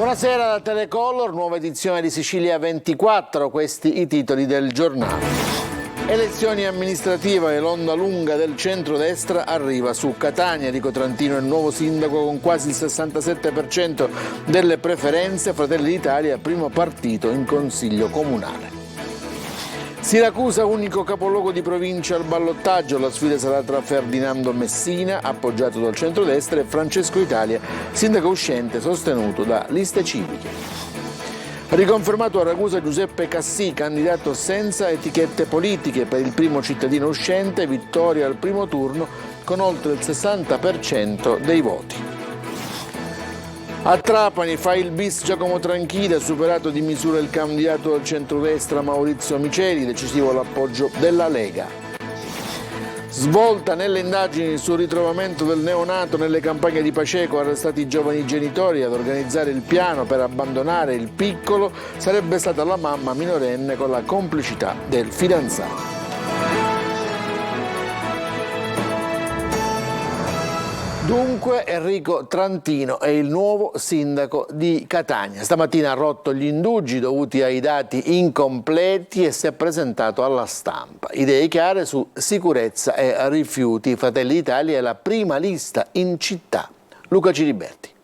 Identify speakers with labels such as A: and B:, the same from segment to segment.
A: Buonasera da Telecolor, nuova edizione di Sicilia 24, questi i titoli del giornale. Elezioni amministrative e l'onda lunga del centrodestra arriva su Catania. Enrico Trantino è il nuovo sindaco con quasi il 67% delle preferenze. Fratelli d'Italia, primo partito in consiglio comunale. Siracusa, unico capoluogo di provincia al ballottaggio. La sfida sarà tra Ferdinando Messina, appoggiato dal centrodestra, e Francesco Italia, sindaco uscente sostenuto da liste civiche. Riconfermato a Ragusa Giuseppe Cassì, candidato senza etichette politiche. Per il primo cittadino uscente, vittoria al primo turno con oltre il 60% dei voti. A Trapani fa il bis Giacomo Tranchida, superato di misura il candidato del centrodestra Maurizio Miceli, decisivo l'appoggio della Lega. Svolta nelle indagini sul ritrovamento del neonato nelle campagne di Paceco, arrestati i giovani genitori. Ad organizzare il piano per abbandonare il piccolo sarebbe stata la mamma minorenne con la complicità del fidanzato. Dunque Enrico Trantino è il nuovo sindaco di Catania. Stamattina ha rotto gli indugi dovuti ai dati incompleti e si è presentato alla stampa. Idee chiare su sicurezza e rifiuti. Fratelli d'Italia è la prima lista in città. Luca Ciriberti.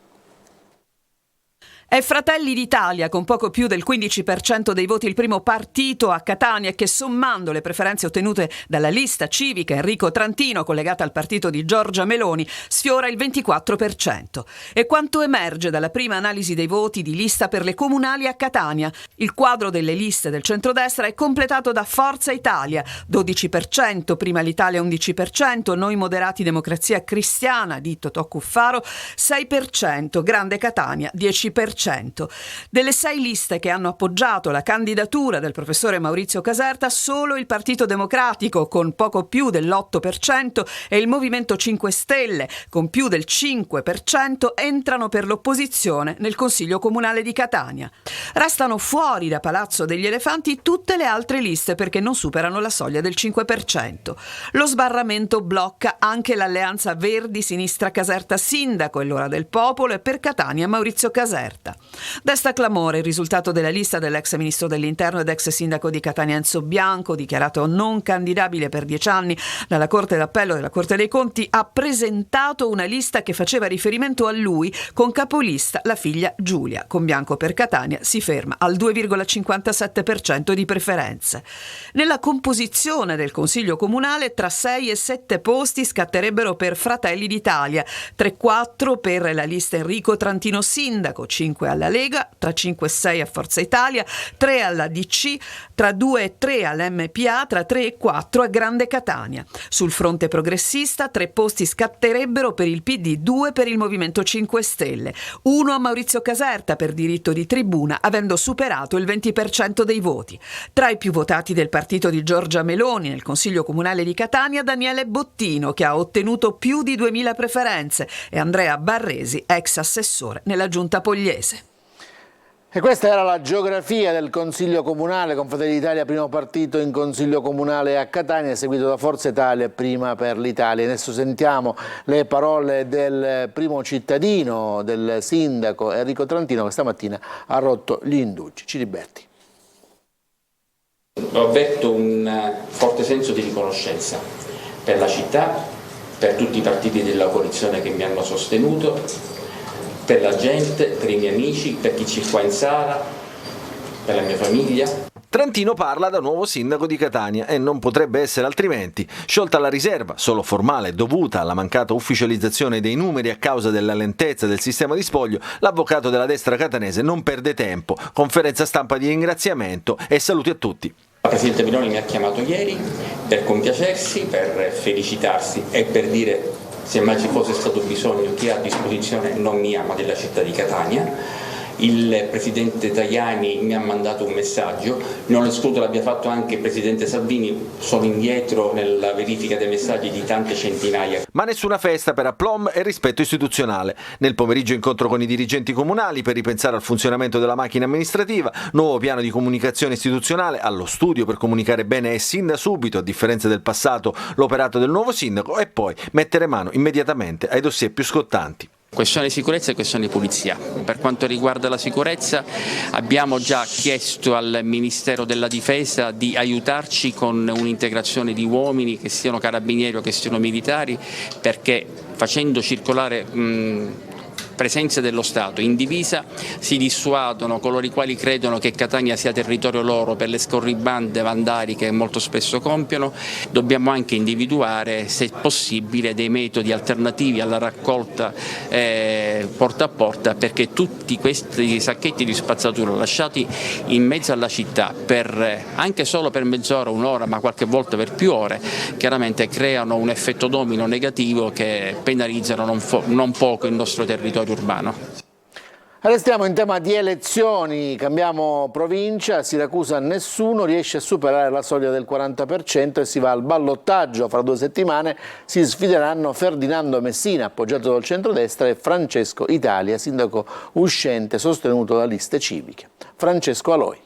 B: È Fratelli d'Italia, con poco più del 15% dei voti, il primo partito a Catania che, sommando le preferenze ottenute dalla lista civica Enrico Trantino, collegata al partito di Giorgia Meloni, sfiora il 24%. E quanto emerge dalla prima analisi dei voti di lista per le comunali a Catania? Il quadro delle liste del centrodestra è completato da Forza Italia, 12%, Prima l'Italia 11%, Noi Moderati Democrazia Cristiana di Totò Cuffaro 6%, Grande Catania 10%. Delle 6 liste che hanno appoggiato la candidatura del professore Maurizio Caserta, solo il Partito Democratico con poco più dell'8% e il Movimento 5 Stelle con più del 5% entrano per l'opposizione nel Consiglio Comunale di Catania. Restano fuori da Palazzo degli Elefanti tutte le altre liste perché non superano la soglia del 5%. Lo sbarramento blocca anche l'alleanza Verdi-Sinistra Caserta Sindaco e l'Ora del Popolo, e per Catania Maurizio Caserta. Desta clamore il risultato della lista dell'ex ministro dell'Interno ed ex sindaco di Catania Enzo Bianco, dichiarato non candidabile per 10 anni dalla Corte d'Appello della Corte dei Conti. Ha presentato una lista che faceva riferimento a lui, con capolista la figlia Giulia. Con Bianco per Catania si ferma al 2,57% di preferenze. Nella composizione del Consiglio Comunale, tra 6 e 7 posti scatterebbero per Fratelli d'Italia, 3-4 per la lista Enrico Trantino sindaco, 5 alla Lega, tra 5 e 6 a Forza Italia, 3 alla DC, tra 2 e 3 all'MPA, tra 3 e 4 a Grande Catania. Sul fronte progressista 3 posti scatterebbero per il PD, 2 per il Movimento 5 Stelle, 1 a Maurizio Caserta per diritto di tribuna, avendo superato il 20% dei voti. Tra i più votati del partito di Giorgia Meloni nel Consiglio Comunale di Catania, Daniele Bottino, che ha ottenuto più di 2000 preferenze, e Andrea Barresi, ex assessore nella Giunta Pogliese.
A: E questa era la geografia del Consiglio Comunale, con Fratelli d'Italia primo partito in Consiglio Comunale a Catania, seguito da Forza Italia, prima per l'Italia. Adesso sentiamo le parole del primo cittadino, del sindaco Enrico Trantino, che stamattina ha rotto gli indugi. Ciriberti.
C: Ho avverto un forte senso di riconoscenza per la città, per tutti i partiti della coalizione che mi hanno sostenuto, per la gente, per i miei amici, per chi c'è qua in sala, per la mia famiglia.
D: Trantino parla da nuovo sindaco di Catania e non potrebbe essere altrimenti. Sciolta la riserva, solo formale, dovuta alla mancata ufficializzazione dei numeri a causa della lentezza del sistema di spoglio, l'avvocato della destra catanese non perde tempo. Conferenza stampa di ringraziamento e saluti a tutti.
C: La Presidente Meloni mi ha chiamato ieri per compiacersi, per felicitarsi e per dire, se mai ci fosse stato bisogno, che è a disposizione non mia ma della città di Catania. Il Presidente Tajani mi ha mandato un messaggio, non escludo l'abbia fatto anche il Presidente Salvini, sono indietro nella verifica dei messaggi di tante centinaia.
D: Ma nessuna festa per aplomb e rispetto istituzionale. Nel pomeriggio incontro con i dirigenti comunali per ripensare al funzionamento della macchina amministrativa, nuovo piano di comunicazione istituzionale allo studio per comunicare bene e sin da subito, a differenza del passato, l'operato del nuovo sindaco, e poi mettere mano immediatamente ai dossier più scottanti.
C: Questione di sicurezza e questione di pulizia. Per quanto riguarda la sicurezza abbiamo già chiesto al Ministero della Difesa di aiutarci con un'integrazione di uomini, che siano carabinieri o che siano militari, perché facendo circolare presenze dello Stato in divisa si dissuadono coloro i quali credono che Catania sia territorio loro per le scorribande vandali che molto spesso compiono. Dobbiamo anche individuare, se possibile, dei metodi alternativi alla raccolta porta a porta, perché tutti questi sacchetti di spazzatura lasciati in mezzo alla città anche solo per mezz'ora, un'ora, ma qualche volta per più ore, chiaramente creano un effetto domino negativo che penalizzano non poco il nostro territorio urbano.
A: Restiamo in tema di elezioni, cambiamo provincia. A Siracusa nessuno riesce a superare la soglia del 40% e si va al ballottaggio. Fra 2 settimane si sfideranno Ferdinando Messina, appoggiato dal centrodestra, e Francesco Italia, sindaco uscente sostenuto da liste civiche. Francesco Aloi.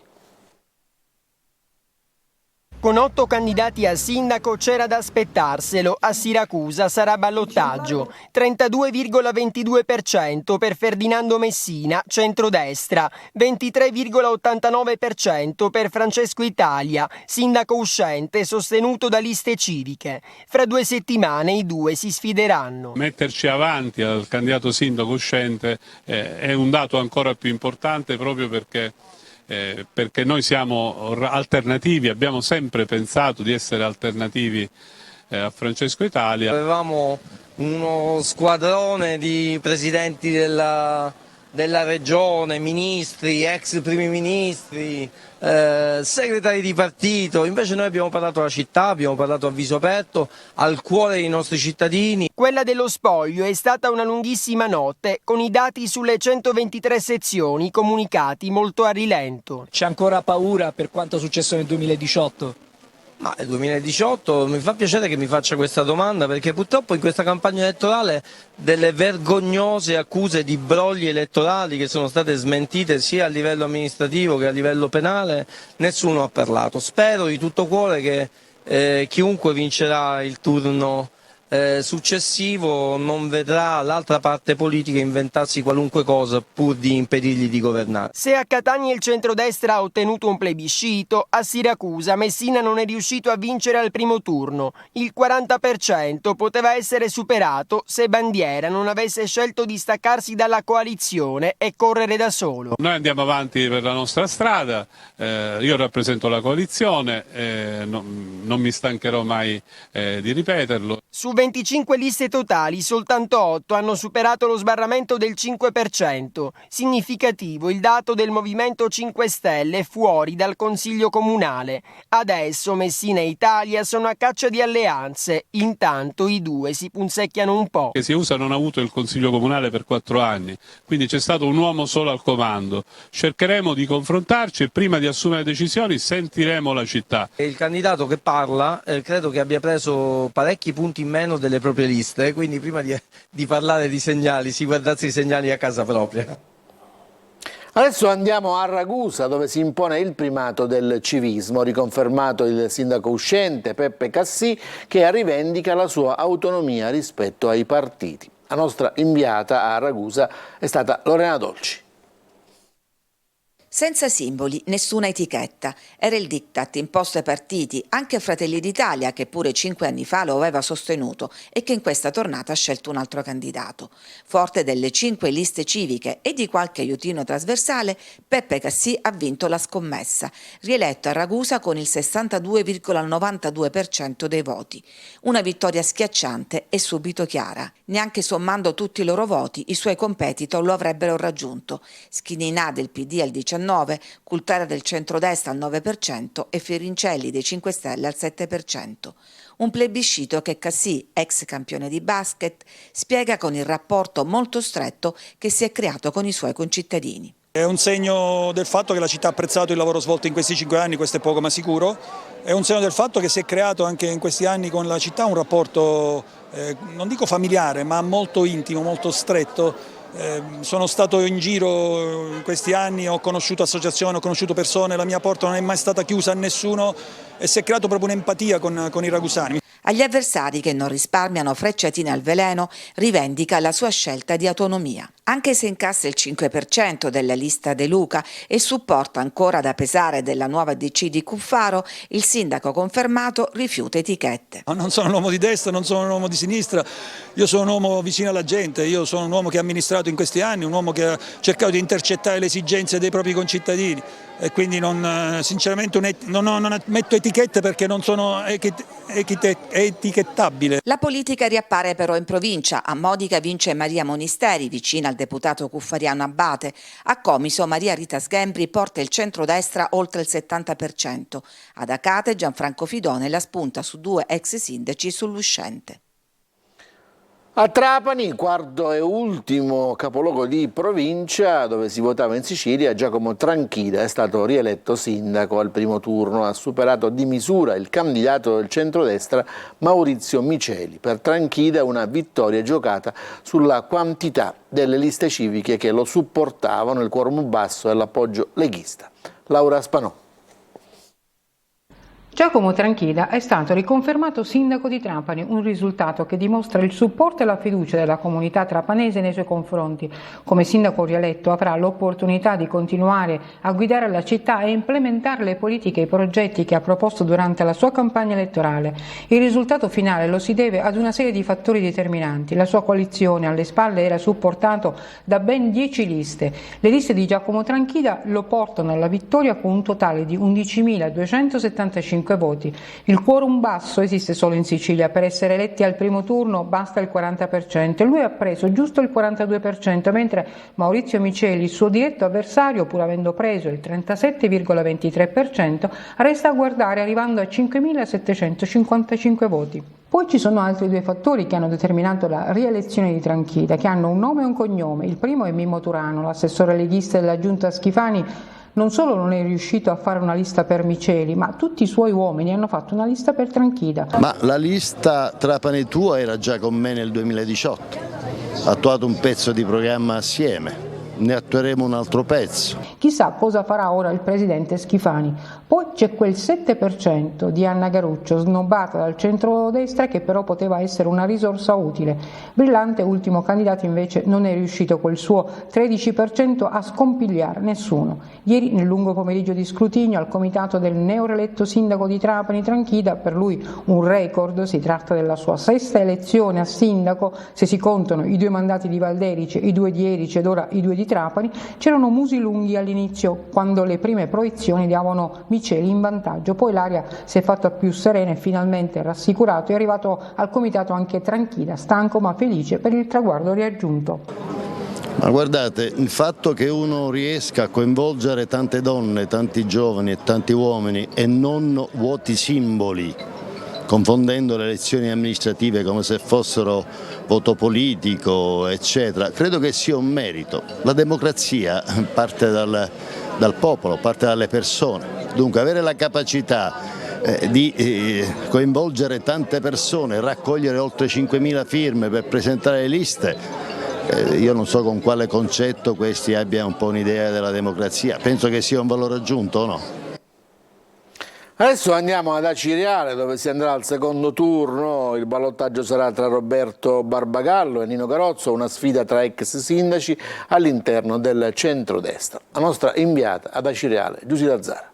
E: Con 8 candidati a sindaco c'era da aspettarselo, a Siracusa sarà ballottaggio. 32,22% per Ferdinando Messina, centrodestra, 23,89% per Francesco Italia, sindaco uscente sostenuto da liste civiche. Fra 2 settimane i due si sfideranno.
F: Metterci avanti al candidato sindaco uscente è un dato ancora più importante, proprio perché noi siamo alternativi, abbiamo sempre pensato di essere alternativi a Francesco Italia.
G: Avevamo uno squadrone di presidenti della regione, ministri, ex primi ministri, segretari di partito. Invece noi abbiamo parlato alla città, abbiamo parlato a viso aperto, al cuore dei nostri cittadini.
E: Quella dello spoglio è stata una lunghissima notte, con i dati sulle 123 sezioni comunicati molto a rilento.
H: C'è ancora paura per quanto è successo nel 2018?
G: Ma nel 2018 mi fa piacere che mi faccia questa domanda, perché purtroppo in questa campagna elettorale delle vergognose accuse di brogli elettorali che sono state smentite sia a livello amministrativo che a livello penale, nessuno ha parlato. Spero di tutto cuore che chiunque vincerà il turno successivo non vedrà l'altra parte politica inventarsi qualunque cosa pur di impedirgli di governare.
E: Se a Catania il centrodestra ha ottenuto un plebiscito, a Siracusa Messina non è riuscito a vincere al primo turno. Il 40% poteva essere superato se Bandiera non avesse scelto di staccarsi dalla coalizione e correre da solo.
F: Noi andiamo avanti per la nostra strada, io rappresento la coalizione, non mi stancherò mai di ripeterlo.
E: Su 25 liste totali, soltanto 8 hanno superato lo sbarramento del 5%. Significativo il dato del Movimento 5 Stelle fuori dal Consiglio Comunale. Adesso Messina e Italia sono a caccia di alleanze. Intanto i due si punzecchiano un po'.
F: Siracusa non ha avuto il Consiglio Comunale per 4 anni, quindi c'è stato un uomo solo al comando. Cercheremo di confrontarci e prima di assumere decisioni sentiremo la città.
G: Il candidato che parla credo che abbia preso parecchi punti in meno delle proprie liste, quindi prima di parlare di segnali si guardasse i segnali a casa propria.
A: Adesso andiamo a Ragusa, dove si impone il primato del civismo, riconfermato il sindaco uscente Peppe Cassì, che rivendica la sua autonomia rispetto ai partiti. La nostra inviata a Ragusa è stata Lorena Dolci.
I: Senza simboli, nessuna etichetta. Era il diktat imposto ai partiti, anche a Fratelli d'Italia, che pure 5 anni fa lo aveva sostenuto e che in questa tornata ha scelto un altro candidato. Forte delle 5 liste civiche e di qualche aiutino trasversale, Peppe Cassì ha vinto la scommessa, rieletto a Ragusa con il 62,92% dei voti. Una vittoria schiacciante e subito chiara. Neanche sommando tutti i loro voti, i suoi competitor lo avrebbero raggiunto. Schininà del PD al 19%, Cultara del centrodestra al 9% e Fiorincelli dei 5 Stelle al 7%. Un plebiscito che Cassì, ex campione di basket, spiega con il rapporto molto stretto che si è creato con i suoi concittadini.
J: È un segno del fatto che la città ha apprezzato il lavoro svolto in questi 5 anni, questo è poco ma sicuro. È un segno del fatto che si è creato anche in questi anni con la città un rapporto, non dico familiare, ma molto intimo, molto stretto. Sono stato in giro in questi anni, ho conosciuto associazioni, ho conosciuto persone, la mia porta non è mai stata chiusa a nessuno e si è creato proprio un'empatia con i ragusani.
I: Agli avversari che non risparmiano frecciatine al veleno, rivendica la sua scelta di autonomia. Anche se incassa il 5% della lista De Luca e supporta ancora da pesare della nuova DC di Cuffaro, il sindaco confermato rifiuta etichette.
J: Non sono un uomo di destra, non sono un uomo di sinistra, io sono un uomo vicino alla gente, io sono un uomo che ha amministrato in questi anni, un uomo che ha cercato di intercettare le esigenze dei propri concittadini e quindi sinceramente non metto etichette perché non sono etichettabile.
I: La politica riappare però in provincia. A Modica vince Maria Monisteri, vicina al deputato cuffariano Abate. A Comiso Maria Rita Sghembri porta il centrodestra oltre il 70%. Ad Acate Gianfranco Fidone la spunta su 2 ex sindaci sull'uscente.
A: A Trapani, quarto e ultimo capoluogo di provincia dove si votava in Sicilia, Giacomo Tranchida è stato rieletto sindaco al primo turno. Ha superato di misura il candidato del centrodestra Maurizio Miceli. Per Tranchida una vittoria giocata sulla quantità delle liste civiche che lo supportavano, il quorum basso e l'appoggio leghista. Laura Spanò.
K: Giacomo Tranchida è stato riconfermato sindaco di Trapani, un risultato che dimostra il supporto e la fiducia della comunità trapanese nei suoi confronti. Come sindaco rieletto avrà l'opportunità di continuare a guidare la città e implementare le politiche e i progetti che ha proposto durante la sua campagna elettorale. Il risultato finale lo si deve ad una serie di fattori determinanti. La sua coalizione alle spalle era supportato da ben 10 liste. Le liste di Giacomo Tranchida lo portano alla vittoria con un totale di 11.275 voti. Il quorum basso esiste solo in Sicilia. Per essere eletti al primo turno basta il 40% e lui ha preso giusto il 42%, mentre Maurizio Miceli, il suo diretto avversario, pur avendo preso il 37,23%, resta a guardare arrivando a 5.755 voti. Poi ci sono altri 2 fattori che hanno determinato la rielezione di Tranchida, che hanno un nome e un cognome. Il primo è Mimmo Turano, l'assessore leghista della giunta Schifani. Non solo non è riuscito a fare una lista per Miceli, ma tutti i suoi uomini hanno fatto una lista per Tranchida.
L: Ma la lista Trapani Tua era già con me nel 2018, ha attuato un pezzo di programma assieme. Ne attueremo un altro pezzo.
K: Chissà cosa farà ora il presidente Schifani. Poi c'è quel 7% di Anna Garuccio, snobbata dal centrodestra, che però poteva essere una risorsa utile. Brillante ultimo candidato invece non è riuscito quel suo 13% a scompigliare nessuno. Ieri nel lungo pomeriggio di scrutinio al comitato del neoreletto sindaco di Trapani Tranchida, per lui un record, si tratta della sua 6ª elezione a sindaco, se si contano i 2 mandati di Valderice, i 2 di Erice ed ora i 2 di Trapani. C'erano musi lunghi all'inizio, quando le prime proiezioni davano Miceli in vantaggio, poi l'aria si è fatta più serena e finalmente rassicurato è arrivato al comitato anche Tranchida, stanco ma felice per il traguardo raggiunto.
L: Ma guardate, il fatto che uno riesca a coinvolgere tante donne, tanti giovani e tanti uomini e non vuoti simboli, confondendo le elezioni amministrative come se fossero voto politico, eccetera, credo che sia un merito. La democrazia parte dal popolo, parte dalle persone. Dunque avere la capacità di coinvolgere tante persone, raccogliere oltre 5.000 firme per presentare le liste, io non so con quale concetto questi abbiano un po' un'idea della democrazia, penso che sia un valore aggiunto o no?
A: Adesso andiamo ad Acireale dove si andrà al secondo turno, il ballottaggio sarà tra Roberto Barbagallo e Nino Garozzo, una sfida tra ex sindaci all'interno del centrodestra. La nostra inviata ad Acireale, Giusy Lazzara.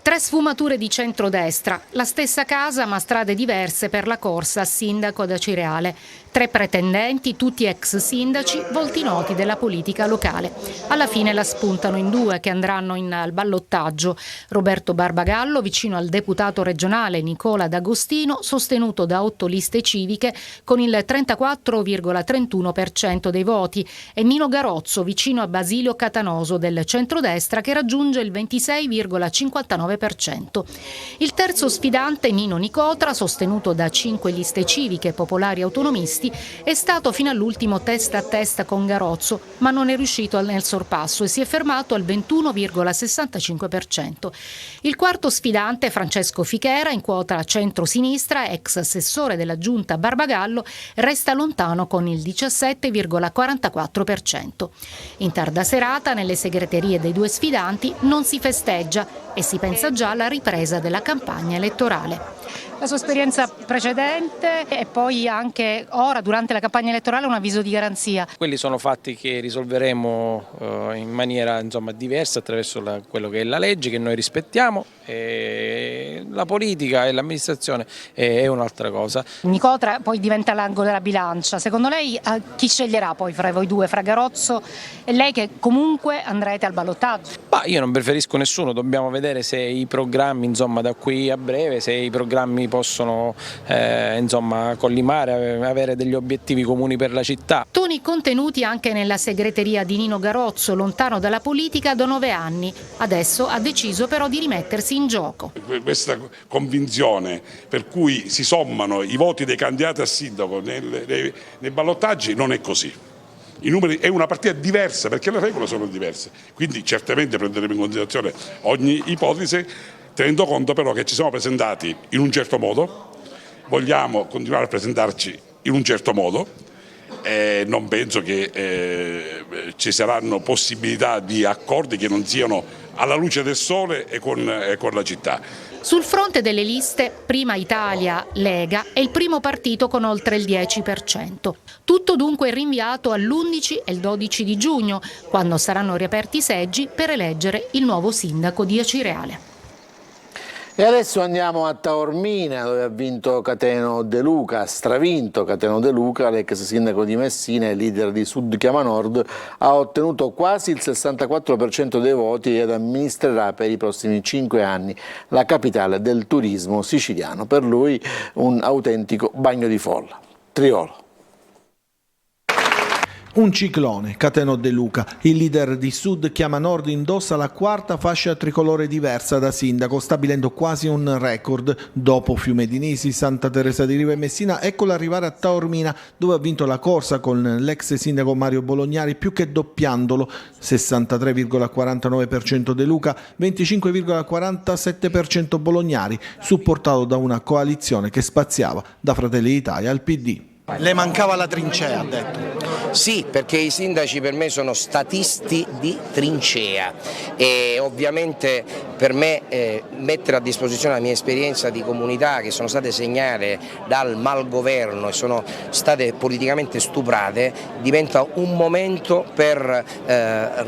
M: 3 sfumature di centrodestra, la stessa casa ma strade diverse per la corsa a sindaco ad Acireale. 3 pretendenti, tutti ex sindaci, volti noti della politica locale. Alla fine la spuntano in 2 che andranno al ballottaggio. Roberto Barbagallo, vicino al deputato regionale Nicola D'Agostino, sostenuto da 8 liste civiche con il 34,31% dei voti, e Nino Garozzo, vicino a Basilio Catanoso del centrodestra, che raggiunge il 26,59%. Il terzo sfidante, Nino Nicotra, sostenuto da 5 liste civiche, popolari e autonomisti, è stato fino all'ultimo testa a testa con Garozzo, ma non è riuscito nel sorpasso e si è fermato al 21,65%. Il quarto sfidante, Francesco Fichera, in quota centro-sinistra, ex assessore della giunta Barbagallo, resta lontano con il 17,44%. In tarda serata, nelle segreterie dei 2 sfidanti, non si festeggia e si pensa Casa Gialla, ripresa della campagna elettorale.
N: La sua esperienza precedente e poi anche ora durante la campagna elettorale un avviso di garanzia.
G: Quelli sono fatti che risolveremo in maniera diversa attraverso quello che è la legge che noi rispettiamo, e la politica e l'amministrazione è un'altra cosa.
N: Nicotra poi diventa l'angolo della bilancia. Secondo lei chi sceglierà poi fra voi due, fra Garozzo e lei, che comunque andrete al ballottaggio?
G: Io non preferisco nessuno, dobbiamo vedere se i programmi da qui a breve, se i programmi possono collimare, avere degli obiettivi comuni per la città.
M: Toni contenuti anche nella segreteria di Nino Garozzo, lontano dalla politica da 9 anni. Adesso ha deciso però di rimettersi in gioco.
O: Questa convinzione per cui si sommano i voti dei candidati a sindaco nei ballottaggi non è così. I numeri è una partita diversa perché le regole sono diverse, quindi certamente prenderemo in considerazione ogni ipotesi, tenendo conto però che ci siamo presentati in un certo modo, vogliamo continuare a presentarci in un certo modo e non penso che ci saranno possibilità di accordi che non siano alla luce del sole e con la città.
M: Sul fronte delle liste, Prima Italia, Lega è il primo partito con oltre il 10%. Tutto dunque rinviato all'11 e il 12 di giugno, quando saranno riaperti i seggi per eleggere il nuovo sindaco di Acireale.
A: E adesso andiamo a Taormina, dove ha vinto Cateno De Luca, ha stravinto Cateno De Luca, l'ex sindaco di Messina e leader di Sud Chiama Nord, ha ottenuto quasi il 64% dei voti ed amministrerà per i prossimi 5 anni la capitale del turismo siciliano. Per lui un autentico bagno di folla. Triolo.
P: Un ciclone, Cateno De Luca, il leader di Sud Chiama Nord, indossa la quarta fascia tricolore diversa da sindaco, stabilendo quasi un record. Dopo Fiume di Nisi, Santa Teresa di Riva e Messina, eccolo arrivare a Taormina, dove ha vinto la corsa con l'ex sindaco Mario Bolognari, più che doppiandolo, 63,49% De Luca, 25,47% Bolognari, supportato da una coalizione che spaziava da Fratelli d'Italia al PD.
Q: Le mancava la trincea, ha detto.
R: Sì, perché i sindaci per me sono statisti di trincea e ovviamente per me mettere a disposizione la mia esperienza di comunità che sono state segnate dal malgoverno e sono state politicamente stuprate diventa un momento per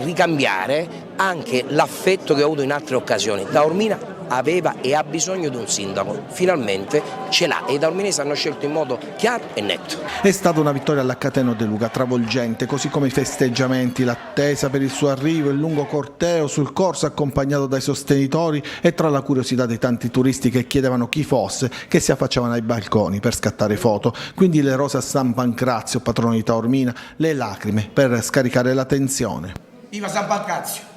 R: ricambiare anche l'affetto che ho avuto in altre occasioni. Taormina aveva e ha bisogno di un sindaco, finalmente ce l'ha e i taorminesi hanno scelto in modo chiaro e netto.
P: È stata una vittoria alla Cateno De Luca, travolgente, così come i festeggiamenti, l'attesa per il suo arrivo, il lungo corteo sul corso accompagnato dai sostenitori e tra la curiosità dei tanti turisti che chiedevano chi fosse, che si affacciavano ai balconi per scattare foto, quindi le rose a San Pancrazio, patrono di Taormina, le lacrime per scaricare la tensione.
Q: Viva San Pancrazio!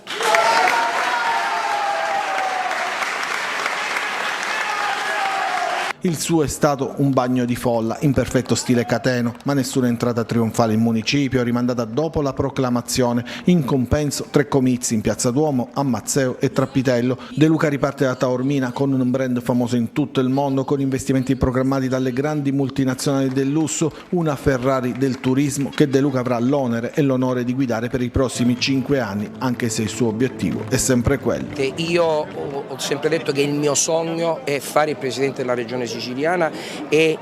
P: Il suo è stato un bagno di folla, in perfetto stile cateno, ma nessuna entrata trionfale in municipio, rimandata dopo la proclamazione. In compenso 3 comizi in Piazza Duomo, a Mazzeo e Trappitello. De Luca riparte da Taormina con un brand famoso in tutto il mondo, con investimenti programmati dalle grandi multinazionali del lusso, una Ferrari del turismo che De Luca avrà l'onere e l'onore di guidare per i prossimi 5 anni, anche se il suo obiettivo è sempre quello.
R: Io ho sempre detto che il mio sogno è fare il presidente della regione siciliana e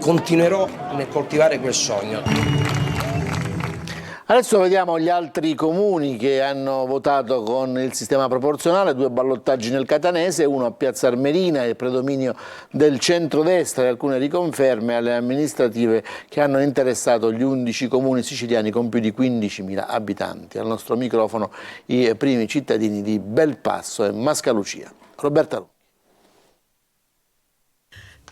R: continuerò nel coltivare quel sogno.
A: Adesso vediamo gli altri comuni che hanno votato con il sistema proporzionale, 2 ballottaggi nel Catanese, uno a Piazza Armerina, il predominio del centrodestra e alcune riconferme alle amministrative che hanno interessato gli 11 comuni siciliani con più di 15.000 abitanti. Al nostro microfono i primi cittadini di Belpasso e Mascalucia. Roberta Lu.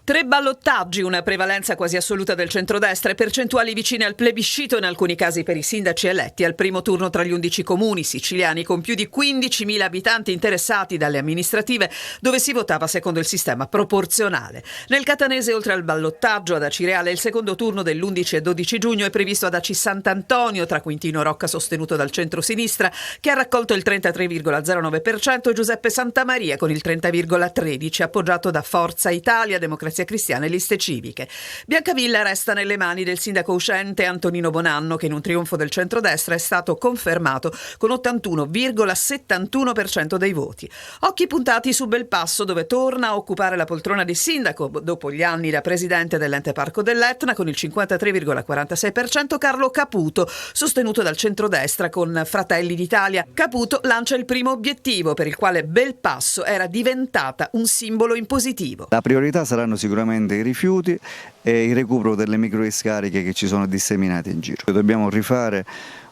B: 3 ballottaggi, una prevalenza quasi assoluta del centrodestra e percentuali vicine al plebiscito in alcuni casi per i sindaci eletti al primo turno tra gli 11 comuni siciliani con più di 15.000 abitanti interessati dalle amministrative dove si votava secondo il sistema proporzionale. Nel Catanese, oltre al ballottaggio ad Acireale, il secondo turno dell'11 e 12 giugno è previsto ad Aci Sant'Antonio tra Quintino Rocca sostenuto dal centro-sinistra che ha raccolto il 33,09% e Giuseppe Santamaria con il 30,13% appoggiato da Forza Italia, Democrazia Democrazia Cristiana e Liste Civiche. Biancavilla resta nelle mani del sindaco uscente Antonino Bonanno, che in un trionfo del centrodestra è stato confermato con 81,71% dei voti. Occhi puntati su Belpasso, dove torna a occupare la poltrona di sindaco dopo gli anni da presidente dell'ente Parco dell'Etna con il 53,46% Carlo Caputo, sostenuto dal centrodestra con Fratelli d'Italia. Caputo lancia il primo obiettivo per il quale Belpasso era diventata un simbolo impositivo.
S: La priorità saranno sicuramente i rifiuti e il recupero delle microdiscariche che ci sono disseminate in giro. Dobbiamo rifare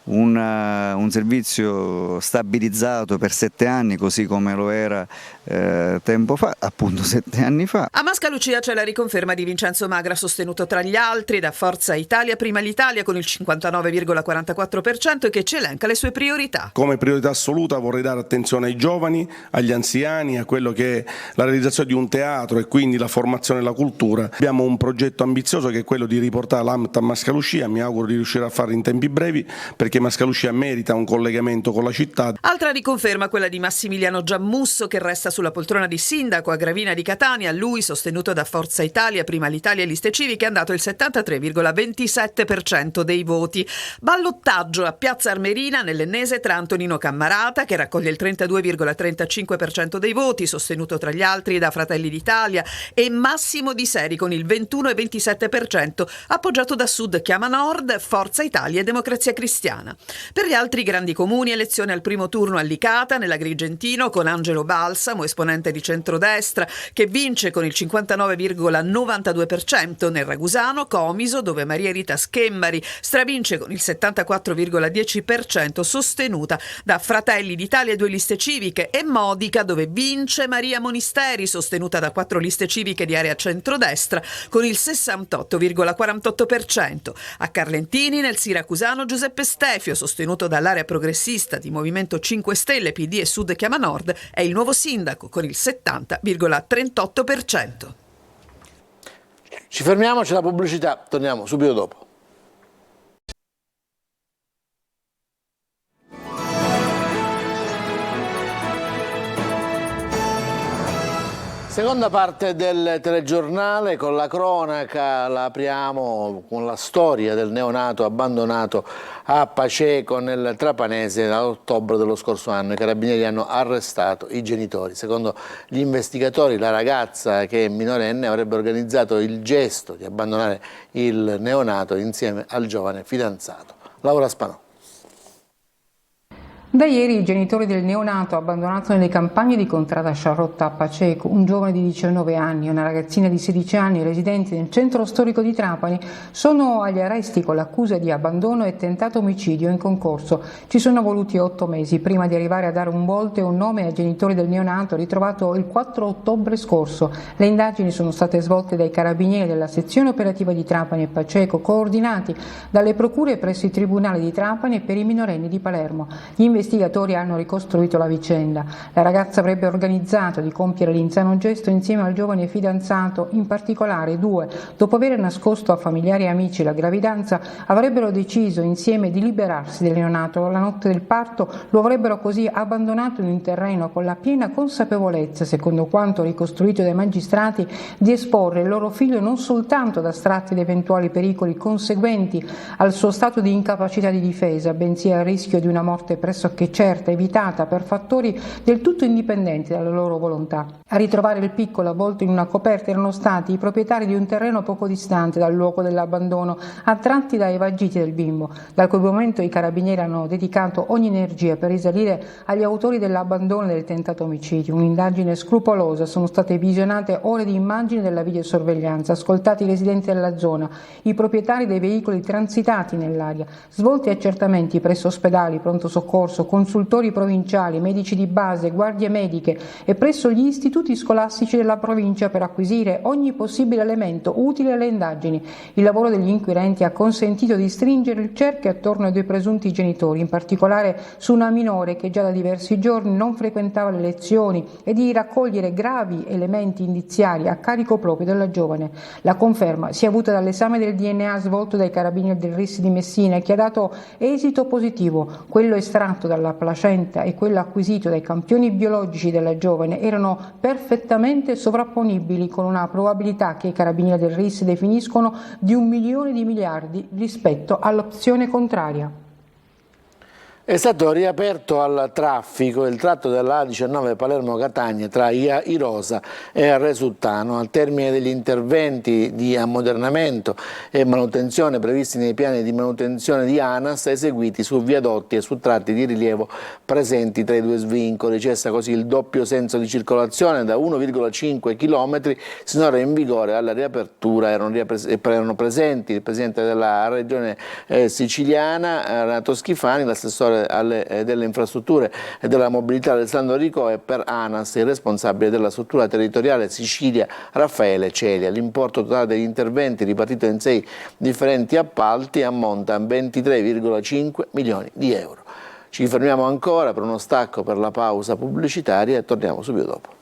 S: un servizio stabilizzato per 7 anni, così come lo era tempo fa, appunto 7 anni fa.
B: A Mascalucia c'è la riconferma di Vincenzo Magra, sostenuto tra gli altri da Forza Italia Prima l'Italia con il 59,44% e che ci elenca le sue priorità.
T: Come priorità assoluta vorrei dare attenzione ai giovani, agli anziani, a quello che è la realizzazione di un teatro e quindi la formazione e la cultura. Abbiamo un progetto ambizioso che è quello di riportare l'AMT a Mascalucia, mi auguro di riuscire a farlo in tempi brevi, perché Mascalucia merita un collegamento con la città.
B: Altra riconferma quella di Massimiliano Giammusso, che resta sulla poltrona di sindaco a Gravina di Catania. Lui, sostenuto da Forza Italia Prima l'Italia e Liste Civiche, è andato il 73,27% dei voti. Ballottaggio a Piazza Armerina nell'Ennese tra Antonino Cammarata, che raccoglie il 32,35% dei voti, sostenuto tra gli altri da Fratelli d'Italia, e Massimo Di Seri con il 21,27%, appoggiato da Sud Chiama Nord, Forza Italia e Democrazia Cristiana. Per gli altri grandi comuni, elezione al primo turno a Licata, nell'Agrigentino, con Angelo Balsamo, esponente di centrodestra, che vince con il 59,92%. Nel Ragusano, Comiso, dove Maria Rita Schembari stravince con il 74,10%, sostenuta da Fratelli d'Italia e 2 liste civiche, e Modica, dove vince Maria Monisteri, sostenuta da 4 liste civiche di area centrodestra, con il 68,48%. A Carlentini, nel Siracusano, Giuseppe Stefio, sostenuto dall'area progressista di Movimento 5 Stelle, PD e Sud Chiama Nord, è il nuovo sindaco con il 70,38%.
A: Ci fermiamo, c'è la pubblicità, torniamo subito dopo. Seconda parte del telegiornale, con la cronaca la apriamo con la storia del neonato abbandonato a Paceco nel Trapanese nell'ottobre dello scorso anno. I carabinieri hanno arrestato i genitori. Secondo gli investigatori, la ragazza, che è minorenne, avrebbe organizzato il gesto di abbandonare il neonato insieme al giovane fidanzato. Laura Spanò.
K: Da ieri i genitori del neonato abbandonato nelle campagne di contrada Sciarrotta a Paceco, un giovane di 19 anni e una ragazzina di 16 anni residenti nel centro storico di Trapani, sono agli arresti con l'accusa di abbandono e tentato omicidio in concorso. Ci sono voluti 8 mesi prima di arrivare a dare un volto e un nome ai genitori del neonato ritrovato il 4 ottobre scorso. Le indagini sono state svolte dai carabinieri della sezione operativa di Trapani e Paceco, coordinati dalle procure presso i tribunali di Trapani e per i minorenni di Palermo. Gli investigatori hanno ricostruito la vicenda. La ragazza avrebbe organizzato di compiere l'insano gesto insieme al giovane fidanzato, in particolare 2, dopo aver nascosto a familiari e amici la gravidanza, avrebbero deciso insieme di liberarsi del neonato. La notte del parto lo avrebbero così abbandonato in un terreno con la piena consapevolezza, secondo quanto ricostruito dai magistrati, di esporre il loro figlio non soltanto ad astratti ed eventuali pericoli conseguenti al suo stato di incapacità di difesa, bensì al rischio di una morte pressoché certa, evitata per fattori del tutto indipendenti dalla loro volontà. A ritrovare il piccolo avvolto in una coperta erano stati i proprietari di un terreno poco distante dal luogo dell'abbandono, attratti dai vagiti del bimbo. Da quel momento i carabinieri hanno dedicato ogni energia per risalire agli autori dell'abbandono e del tentato omicidio. Un'indagine scrupolosa, sono state visionate ore di immagini della videosorveglianza, ascoltati i residenti della zona, i proprietari dei veicoli transitati nell'area, svolti accertamenti presso ospedali, pronto soccorso, consultori provinciali, medici di base, guardie mediche e presso gli istituti scolastici della provincia per acquisire ogni possibile elemento utile alle indagini. Il lavoro degli inquirenti ha consentito di stringere il cerchio attorno ai 2 presunti genitori, in particolare su una minore che già da diversi giorni non frequentava le lezioni, e di raccogliere gravi elementi indiziari a carico proprio della giovane. La conferma si è avuta dall'esame del DNA svolto dai carabinieri del RIS di Messina, che ha dato esito positivo, quello estratto dalla placenta e quello acquisito dai campioni biologici della giovane erano perfettamente sovrapponibili, con una probabilità che i carabinieri del RIS definiscono di 1 milione di miliardi rispetto all'opzione contraria.
A: È stato riaperto al traffico il tratto della A19 Palermo-Catania tra Irosa e Arresultano al termine degli interventi di ammodernamento e manutenzione previsti nei piani di manutenzione di ANAS eseguiti su viadotti e su tratti di rilievo presenti tra i due svincoli. Cessa così il doppio senso di circolazione da 1,5 km sinora in vigore. Alla riapertura erano presenti il Presidente della Regione siciliana Renato Schifani, l'assessore delle infrastrutture e della mobilità Alessandro Rico e per ANAS il responsabile della struttura territoriale Sicilia Raffaele Celia. L'importo totale degli interventi ripartito in 6 differenti appalti ammonta a 23,5 milioni di euro. Ci fermiamo ancora per uno stacco per la pausa pubblicitaria e torniamo subito dopo.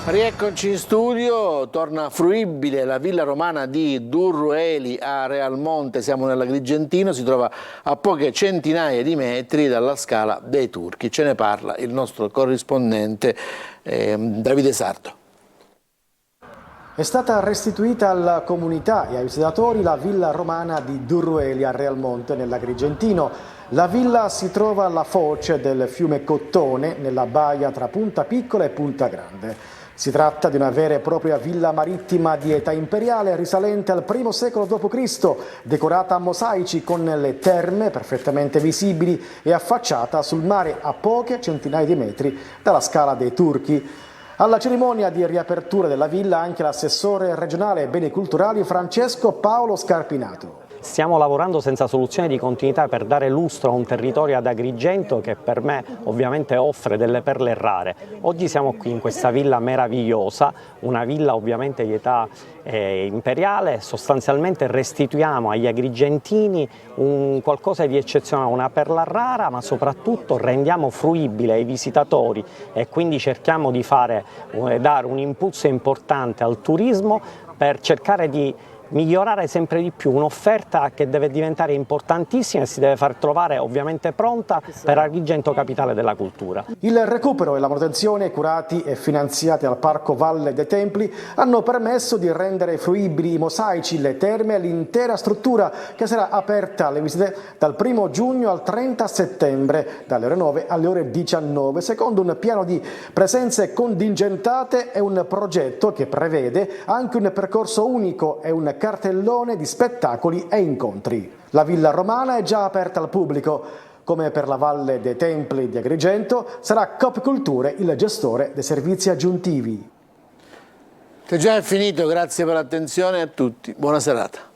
A: Rieccoci in studio, torna fruibile la villa romana di Durrueli a Realmonte, siamo nell'Agrigentino, si trova a poche centinaia di metri dalla Scala dei Turchi. Ce ne parla il nostro corrispondente Davide Sardo.
U: È stata restituita alla comunità e ai visitatori la villa romana di Durrueli a Realmonte nell'Agrigentino. La villa si trova alla foce del fiume Cottone nella baia tra Punta Piccola e Punta Grande. Si tratta di una vera e propria villa marittima di età imperiale risalente al I secolo d.C., decorata a mosaici con le terme perfettamente visibili e affacciata sul mare a poche centinaia di metri dalla Scala dei Turchi. Alla cerimonia di riapertura della villa anche l'assessore regionale ai beni culturali Francesco Paolo Scarpinato.
V: Stiamo lavorando senza soluzione di continuità per dare lustro a un territorio ad Agrigento che per me ovviamente offre delle perle rare. Oggi siamo qui in questa villa meravigliosa, una villa ovviamente di età imperiale, sostanzialmente restituiamo agli agrigentini un qualcosa di eccezionale, una perla rara, ma soprattutto rendiamo fruibile ai visitatori e quindi cerchiamo di dare un impulso importante al turismo per cercare di migliorare sempre di più un'offerta che deve diventare importantissima e si deve far trovare ovviamente pronta per Agrigento capitale della cultura.
U: Il recupero e la manutenzione curati e finanziati dal Parco Valle dei Templi hanno permesso di rendere fruibili i mosaici, le terme e l'intera struttura che sarà aperta alle visite dal 1 giugno al 30 settembre dalle ore 9 alle ore 19 secondo un piano di presenze contingentate e un progetto che prevede anche un percorso unico e un cartellone di spettacoli e incontri. La villa romana è già aperta al pubblico. Come per la Valle dei Templi di Agrigento, sarà Coop Culture il gestore dei servizi aggiuntivi.
A: Che già è finito, grazie per l'attenzione a tutti, buona serata.